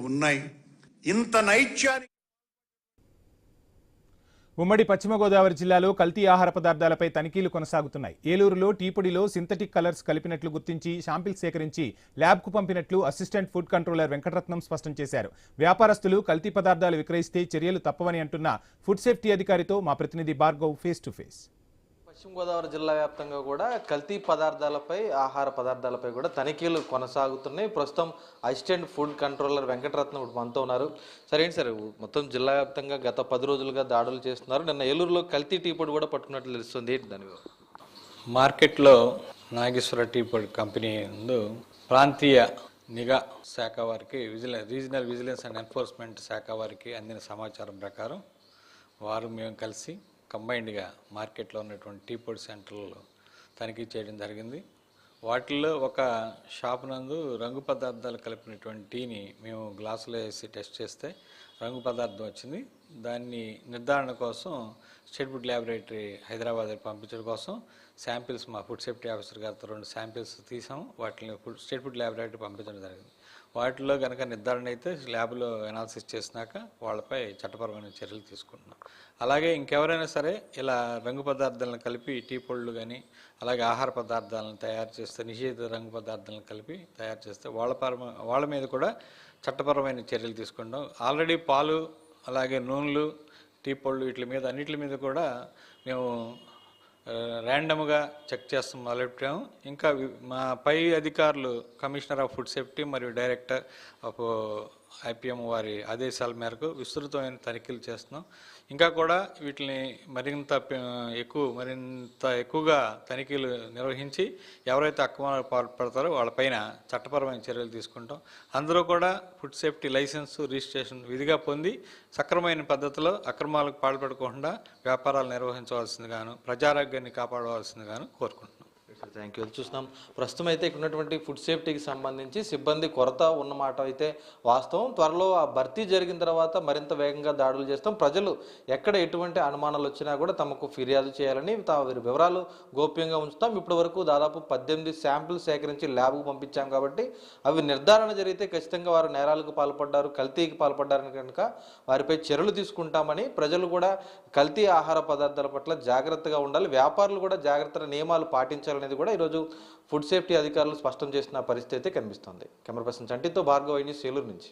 ఉన్నాయి. ఇంత నైత్యానికి ఉమ్మడి పశ్చిమ గోదావరి జిల్లాలో కల్తీ ఆహార పదార్థాలపై తనిఖీలు కొనసాగుతున్నాయి. ఏలూరులో టీ పొడిలో సింథటిక్ కలర్స్ కలిపినట్లు గుర్తించి శాంపిల్స్ సేకరించి ల్యాబ్కు పంపినట్లు అసిస్టెంట్ ఫుడ్ కంట్రోలర్ వెంకటరత్నం స్పష్టం చేశారు. వ్యాపారస్తులు కల్తీ పదార్థాలు విక్రయిస్తే చర్యలు తప్పవని అంటున్న ఫుడ్ సేఫ్టీ అధికారితో మా ప్రతినిధి భార్గవ్ ఫేస్ టు ఫేస్. పశ్చిమ గోదావరి జిల్లా వ్యాప్తంగా కూడా కల్తీ పదార్థాలపై ఆహార పదార్థాలపై కూడా తనిఖీలు కొనసాగుతున్నాయి. ప్రస్తుతం అసిస్టెంట్ ఫుడ్ కంట్రోలర్ వెంకటరత్నం మనతో ఉన్నారు. సరే ఏంటి సార్, మొత్తం జిల్లా వ్యాప్తంగా గత 10 రోజులుగా దాడులు చేస్తున్నారు. నిన్న ఏలూరులో కల్తీ టీ పొడి కూడా పట్టుకున్నట్లు తెలుస్తుంది. ఏంటి దాని మార్కెట్లో నాగేశ్వర టీ పొడి కంపెనీ ముందు ప్రాంతీయ నిఘా శాఖ వారికి రీజనల్ విజిలెన్స్ అండ్ ఎన్ఫోర్స్మెంట్ శాఖ వారికి అందిన సమాచారం ప్రకారం వారు మేము కలిసి కంబైన్డ్గా మార్కెట్లో ఉన్నటువంటి టీ పొడి సెంటర్లు తనిఖీ చేయడం జరిగింది. వాటిల్లో ఒక షాప్ నందు రంగు పదార్థాలు కలిపినటువంటి టీని మేము గ్లాసులో వేసి టెస్ట్ చేస్తే రంగు పదార్థం వచ్చింది. దాన్ని నిర్ధారణ కోసం స్టేట్ ఫుడ్ ల్యాబొరేటరీ హైదరాబాద్ పంపించడం కోసం శాంపిల్స్ మా ఫుడ్ సేఫ్టీ ఆఫీసర్ గారితో 2 శాంపిల్స్ తీసాము. వాటిని స్టేట్ ఫుడ్ ల్యాబొరేటరీ పంపించడం జరిగింది. వాటిలో కనుక నిర్ధారణ అయితే ల్యాబ్లో అనాలిసిస్ చేసినాక వాళ్ళపై చట్టపరమైన చర్యలు తీసుకుంటున్నాం. అలాగే ఇంకెవరైనా సరే ఇలా రంగు పదార్థాలను కలిపి టీ పొళ్ళు కానీ అలాగే ఆహార పదార్థాలను తయారు చేస్తే నిషేధిత రంగు పదార్థాలను కలిపి తయారు చేస్తే వాళ్ళ మీద కూడా చట్టపరమైన చర్యలు తీసుకుంటాం. ఆల్రెడీ పాలు అలాగే నూనెలు టీ పొళ్ళు వీటి మీద అన్నిటి మీద కూడా మేము ర్యాండమ్గా చెక్ చేస్తాం మొదలెట్టాము. ఇంకా మా పై అధికారులు కమిషనర్ ఆఫ్ ఫుడ్ సేఫ్టీ మరియు డైరెక్టర్ ఆఫ్ ఐపీఎం వారి ఆదేశాల మేరకు విస్తృతమైన తనిఖీలు చేస్తున్నాం. ఇంకా కూడా వీటిని మరింత ఎక్కువగా తనిఖీలు నిర్వహించి ఎవరైతే అక్రమాలకు పాల్పడతారో వాళ్ళపైన చట్టపరమైన చర్యలు తీసుకుంటాం. అందరూ కూడా ఫుడ్ సేఫ్టీ లైసెన్స్ రిజిస్ట్రేషన్ విధిగా పొంది సక్రమైన పద్ధతిలో అక్రమాలకు పాల్పడకుండా వ్యాపారాలు నిర్వహించవలసిందిగాను ప్రజారోగ్యాన్ని కాపాడవలసిందిగాను కోరుకుంటున్నాం. Thank you. చూస్తున్నాం ప్రస్తుతం అయితే ఇక్కడ ఉన్నటువంటి ఫుడ్ సేఫ్టీకి సంబంధించి సిబ్బంది కొరత ఉన్నమాట అయితే వాస్తవం. త్వరలో ఆ భర్తీ జరిగిన తర్వాత మరింత వేగంగా దాడులు చేస్తాం. ప్రజలు ఎక్కడ ఎటువంటి అనుమానాలు వచ్చినా కూడా తమకు ఫిర్యాదు చేయాలని వీరి వివరాలు గోప్యంగా ఉంచుతాం. ఇప్పటి వరకు దాదాపు 18 శాంపిల్స్ సేకరించి ల్యాబ్కు పంపించాం కాబట్టి అవి నిర్ధారణ జరిగితే ఖచ్చితంగా వారు నేరాలకు పాల్పడ్డారు, కల్తీకి పాల్పడ్డారని కనుక వారిపై చర్యలు తీసుకుంటామని ప్రజలు కూడా కల్తీ ఆహార పదార్థాల పట్ల జాగ్రత్తగా ఉండాలి, వ్యాపారులు కూడా జాగ్రత్త నియమాలు పాటించాలని కూడా ఈరోజు ఫుడ్ సేఫ్టీ అధికారులు స్పష్టం చేసిన పరిస్థితి అయితే కనిపిస్తుంది. కెమెరా పర్సన్ చంటితో భార్గవ్, ఏలూరు నుంచి.